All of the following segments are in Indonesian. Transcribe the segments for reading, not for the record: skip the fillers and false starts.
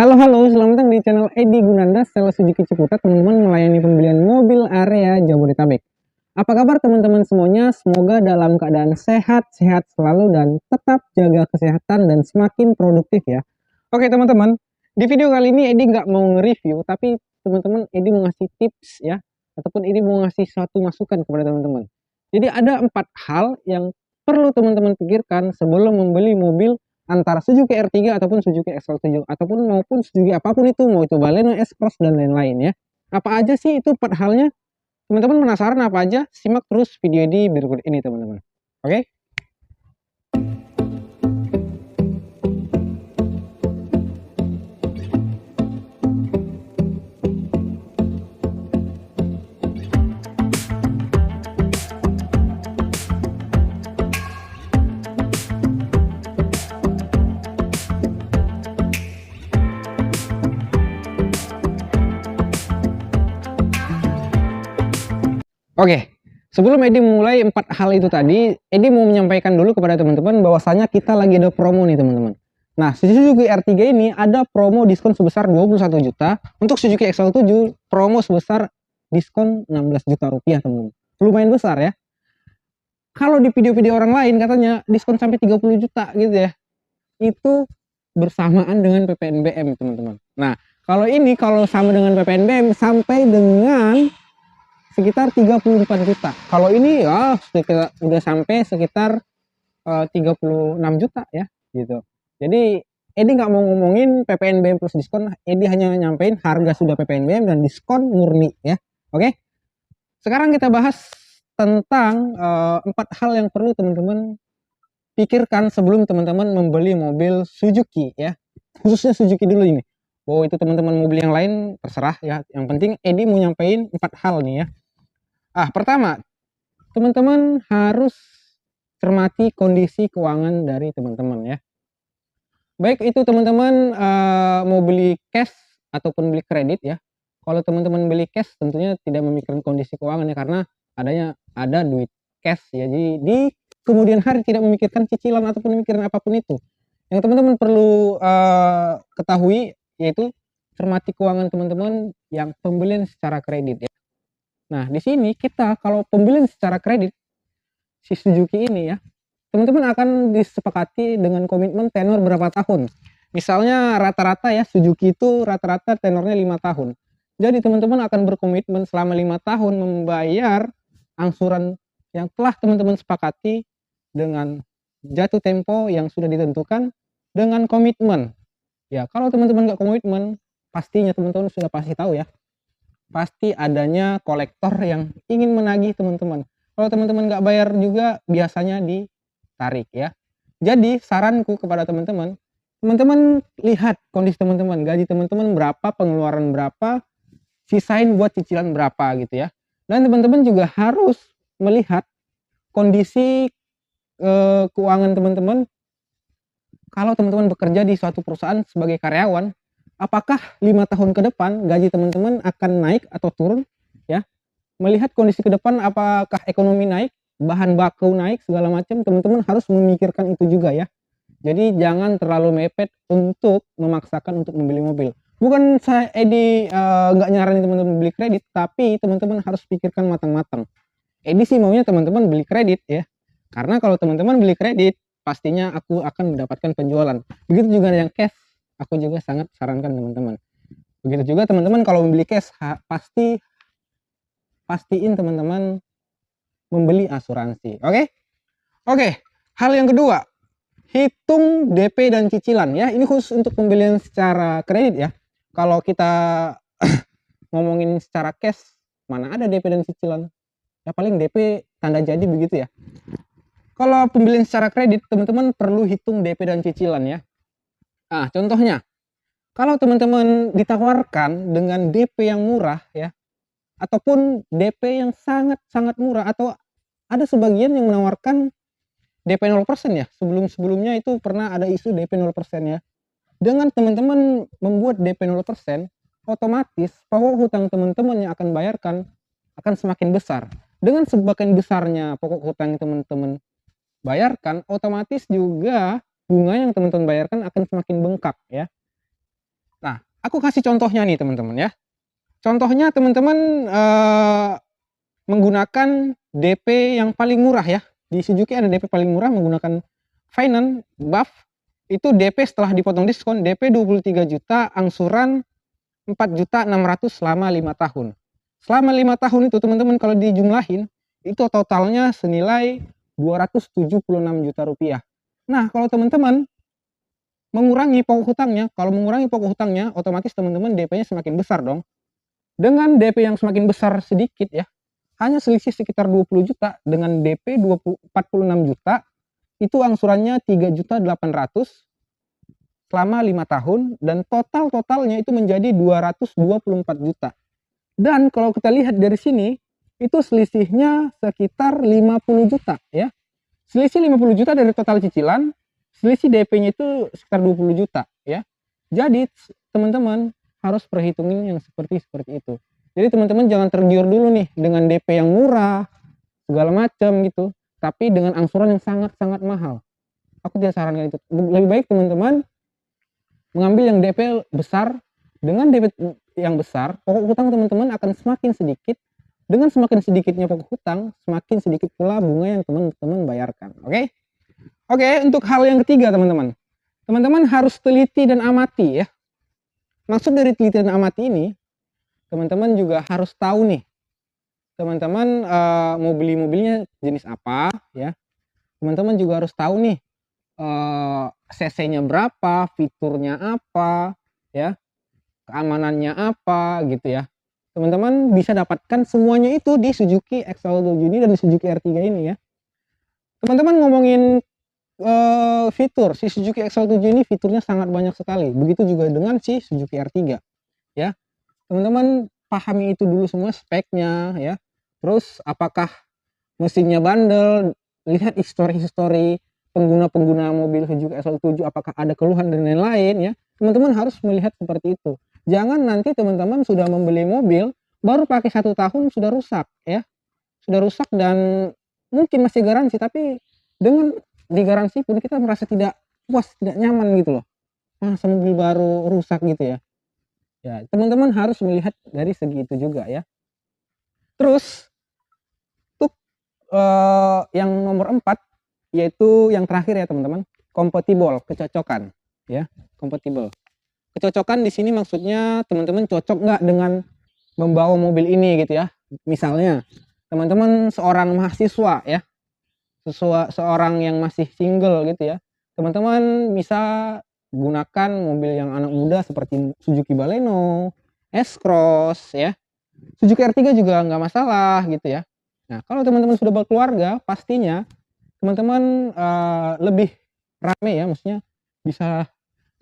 Halo halo, selamat datang di channel Edi Gunanda, Sales Suzuki Ciputat, teman-teman melayani pembelian mobil area Jabodetabek. Apa kabar teman-teman semuanya? Semoga dalam keadaan sehat-sehat selalu dan tetap jaga kesehatan dan semakin produktif ya. Oke teman-teman, di video kali ini Edi nggak mau nge-review, tapi teman-teman Edi mau ngasih tips ya, ataupun Edi mau ngasih suatu masukan kepada teman-teman. Jadi ada 4 hal yang perlu teman-teman pikirkan sebelum membeli mobil antara Suzuki R3 ataupun Suzuki XL7 ataupun maupun Suzuki apapun itu, mau itu Baleno, S-Cross dan lain-lain ya. Apa aja sih itu 4 halnya? Teman-teman penasaran apa aja? Simak terus video di berikut ini teman-teman. Oke? Oke, sebelum Edi memulai 4 hal itu tadi, Edi mau menyampaikan dulu kepada teman-teman bahwasanya kita lagi ada promo nih teman-teman. Nah, Suzuki R3 ini ada promo diskon sebesar 21 juta, untuk Suzuki XL7 promo sebesar diskon 16 juta rupiah teman-teman. Lumayan besar ya. Kalau di video-video orang lain katanya diskon sampai 30 juta gitu ya. Itu bersamaan dengan PPNBM teman-teman. Nah, kalau sama dengan PPNBM sampai dengan sekitar 34 juta. Kalau ini ya udah sampai sekitar 36 juta ya gitu. Jadi Edi nggak mau ngomongin PPNBM plus diskon, Edi hanya nyampein harga sudah PPNBM dan diskon murni ya. Oke. Sekarang kita bahas tentang 4 hal yang perlu teman-teman pikirkan sebelum teman-teman membeli mobil Suzuki ya. Khususnya Suzuki dulu ini. Oh, itu teman-teman mobil yang lain terserah ya. Yang penting Edi mau nyampein 4 hal nih ya. Pertama, teman-teman harus cermati kondisi keuangan dari teman-teman ya. Baik itu teman-teman mau beli cash ataupun beli kredit ya. Kalau teman-teman beli cash tentunya tidak memikirkan kondisi keuangan ya, karena ada duit cash ya. Jadi di kemudian hari tidak memikirkan cicilan ataupun memikirkan apapun itu. Yang teman-teman perlu ketahui yaitu cermati keuangan teman-teman yang pembelian secara kredit ya. Nah, di sini kita kalau pembelian secara kredit si Suzuki ini ya, teman-teman akan disepakati dengan komitmen tenor berapa tahun. Misalnya rata-rata ya Suzuki itu rata-rata tenornya 5 tahun. Jadi teman-teman akan berkomitmen selama 5 tahun membayar angsuran yang telah teman-teman sepakati dengan jatuh tempo yang sudah ditentukan dengan komitmen. Ya, kalau teman-teman nggak komitmen, pastinya teman-teman sudah pasti tahu ya, pasti adanya kolektor yang ingin menagih teman-teman. Kalau teman-teman nggak bayar juga biasanya ditarik ya. Jadi saranku kepada teman-teman, teman-teman lihat kondisi teman-teman, gaji teman-teman berapa, pengeluaran berapa, sisain buat cicilan berapa gitu ya. Dan teman-teman juga harus melihat kondisi keuangan teman-teman. Kalau teman-teman bekerja di suatu perusahaan sebagai karyawan, apakah 5 tahun ke depan gaji teman-teman akan naik atau turun ya. Melihat kondisi ke depan, apakah ekonomi naik, bahan baku naik, segala macam, teman-teman harus memikirkan itu juga ya. Jadi jangan terlalu mepet untuk memaksakan untuk membeli mobil. Bukan saya Edi nggak nyaranin teman-teman beli kredit, tapi teman-teman harus pikirkan matang-matang. Edi sih maunya teman-teman beli kredit ya, karena kalau teman-teman beli kredit pastinya aku akan mendapatkan penjualan. Begitu juga yang cash, aku juga sangat sarankan teman-teman. Begitu juga teman-teman kalau membeli cash, pastiin teman-teman membeli asuransi. Oke, hal yang kedua, hitung DP dan cicilan ya. Ini khusus untuk pembelian secara kredit ya. Kalau kita ngomongin secara cash, mana ada DP dan cicilan ya, paling DP tanda jadi begitu ya. Kalau pembelian secara kredit, teman-teman perlu hitung DP dan cicilan ya. Contohnya, kalau teman-teman ditawarkan dengan DP yang murah ya, ataupun DP yang sangat-sangat murah, atau ada sebagian yang menawarkan DP 0% ya. Sebelum-sebelumnya itu pernah ada isu DP 0% ya. Dengan teman-teman membuat DP 0%, otomatis pokok hutang teman-teman yang akan bayarkan akan semakin besar. Dengan semakin besarnya pokok hutang yang teman-teman bayarkan, otomatis juga bunga yang teman-teman bayarkan akan semakin bengkak ya. Nah, Aku kasih contohnya nih teman-teman ya. Contohnya teman-teman menggunakan DP yang paling murah ya. Di Suzuki ada DP paling murah menggunakan finance BAF. Itu DP setelah dipotong diskon DP 23 juta, angsuran 4.600.000 selama 5 tahun. Selama 5 tahun itu teman-teman kalau dijumlahin itu totalnya senilai 276 juta rupiah. Nah, kalau teman-teman mengurangi pokok hutangnya, kalau mengurangi pokok hutangnya otomatis teman-teman DP-nya semakin besar dong. Dengan DP yang semakin besar sedikit ya, hanya selisih sekitar 20 juta dengan DP 46 juta, itu angsurannya 3.800.000 selama 5 tahun dan totalnya itu menjadi 224 juta. Dan kalau kita lihat dari sini, itu selisihnya sekitar 50 juta ya. Selisih 50 juta dari total cicilan, selisih DP-nya itu sekitar 20 juta ya. Jadi teman-teman harus perhitungin yang seperti itu. Jadi teman-teman jangan tergiur dulu nih dengan DP yang murah segala macam gitu, tapi dengan angsuran yang sangat-sangat mahal. Aku tidak sarankan itu. Lebih baik teman-teman mengambil yang DP besar. Dengan DP yang besar, pokok hutang teman-teman akan semakin sedikit. Dengan semakin sedikitnya pokok hutang, semakin sedikit pula bunga yang teman-teman bayarkan. Oke? Oke, untuk hal yang ketiga teman-teman. Teman-teman harus teliti dan amati ya. Maksud dari teliti dan amati ini, teman-teman juga harus tahu nih. Teman-teman mau beli mobilnya jenis apa ya. Teman-teman juga harus tahu nih CC-nya berapa, fiturnya apa ya, keamanannya apa gitu ya. Teman-teman bisa dapatkan semuanya itu di Suzuki XL7 ini dan di Suzuki R3 ini ya. Teman-teman ngomongin fitur, si Suzuki XL7 ini fiturnya sangat banyak sekali. Begitu juga dengan si Suzuki R3 ya. Teman-teman pahami itu dulu semua speknya ya. Terus apakah mesinnya bandel, lihat histori pengguna-pengguna mobil Suzuki XL7 apakah ada keluhan dan lain-lain ya. Teman-teman harus melihat seperti itu. Jangan nanti teman-teman sudah membeli mobil baru pakai 1 tahun sudah rusak ya. Sudah rusak dan mungkin masih garansi, tapi dengan digaransi pun kita merasa tidak puas, tidak nyaman gitu loh. Masa mobil baru rusak gitu ya. Ya, teman-teman harus melihat dari segi itu juga ya. Terus untuk yang nomor 4 yaitu yang terakhir ya teman-teman, compatible, kecocokan ya, compatible. Kecocokan di sini maksudnya teman-teman cocok nggak dengan membawa mobil ini gitu ya. Misalnya teman-teman seorang mahasiswa ya, seorang yang masih single gitu ya, teman-teman bisa gunakan mobil yang anak muda seperti Suzuki Baleno, S-Cross ya, Suzuki R3 juga nggak masalah gitu ya. Nah kalau teman-teman sudah berkeluarga pastinya teman-teman lebih rame ya, maksudnya bisa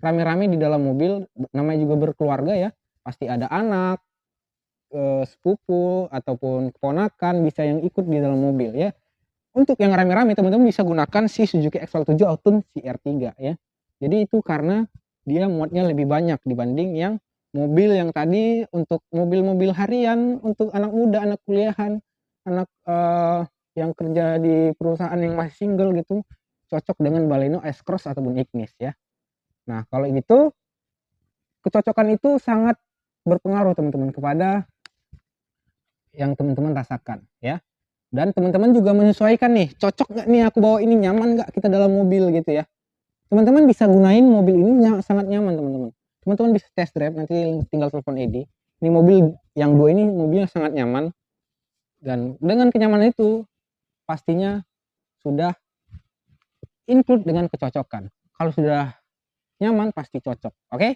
rame-rame di dalam mobil, namanya juga berkeluarga ya, pasti ada anak, sepupu ataupun keponakan bisa yang ikut di dalam mobil ya. Untuk yang rame-rame teman-teman bisa gunakan si Suzuki XL7 ataupun si R3 ya. Jadi itu karena dia muatnya lebih banyak dibanding yang mobil yang tadi untuk mobil-mobil harian, untuk anak muda, anak kuliahan, anak yang kerja di perusahaan yang masih single gitu, cocok dengan Baleno, S-Cross ataupun Ignis ya. Nah kalau gitu kecocokan itu sangat berpengaruh teman-teman kepada yang teman-teman rasakan ya. Dan teman-teman juga menyesuaikan nih, cocok nggak nih aku bawa ini, nyaman nggak kita dalam mobil gitu ya. Teman-teman bisa gunain mobil ini sangat nyaman teman-teman. Teman-teman bisa test drive, nanti tinggal telepon Edi. Ini mobil yang 2 ini mobilnya sangat nyaman. Dan dengan kenyamanan itu pastinya sudah include dengan kecocokan. Kalau sudah nyaman pasti cocok, oke?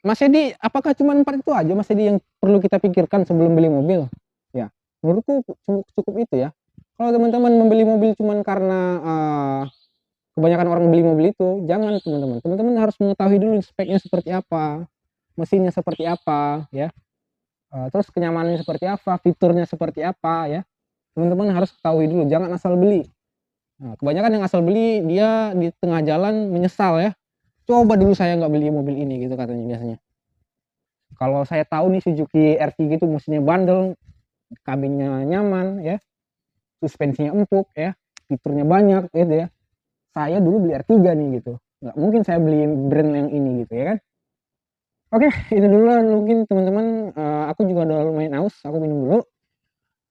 Mas Edi, apakah cuma 4 itu aja Mas Edi yang perlu kita pikirkan sebelum beli mobil? Ya, menurutku cukup itu ya. Kalau teman-teman membeli mobil cuma karena kebanyakan orang beli mobil itu, jangan teman-teman. Teman-teman harus mengetahui dulu speknya seperti apa, mesinnya seperti apa ya. Terus kenyamanannya seperti apa, fiturnya seperti apa ya. Teman-teman harus ketahui dulu, jangan asal beli. Nah, kebanyakan yang asal beli dia di tengah jalan menyesal ya. Coba dulu saya nggak beli mobil ini gitu katanya biasanya. Kalau saya tahu nih Suzuki R3 itu mesinnya bandel, kabinnya nyaman ya, suspensinya empuk ya, fiturnya banyak gitu ya. Saya dulu beli R3 nih gitu. Nggak mungkin saya beli brand yang ini gitu ya kan. Oke, itu dulu lah mungkin teman-teman. Aku juga udah lumayan aus, aku minum dulu.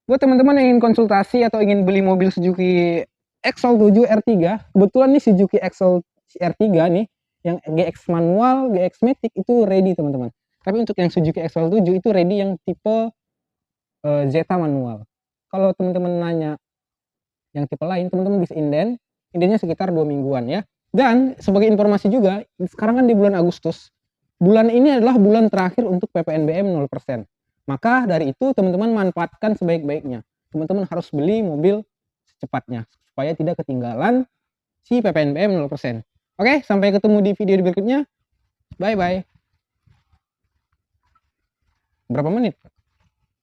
Buat teman-teman yang ingin konsultasi atau ingin beli mobil Suzuki Axel 7 R3, kebetulan nih Suzuki Axel R3 nih, yang GX manual, GX Matic itu ready teman-teman. Tapi untuk yang Suzuki Axel 7 itu ready yang tipe Zeta manual. Kalau teman-teman nanya yang tipe lain, teman-teman bisa indennya sekitar 2 mingguan ya. Dan sebagai informasi juga, sekarang kan di bulan Agustus, bulan ini adalah bulan terakhir untuk PPNBM 0%. Maka dari itu teman-teman manfaatkan sebaik-baiknya. Teman-teman harus beli mobil secepatnya supaya tidak ketinggalan si PPNBM 0%. Oke, sampai ketemu di video berikutnya. Bye bye. Berapa menit?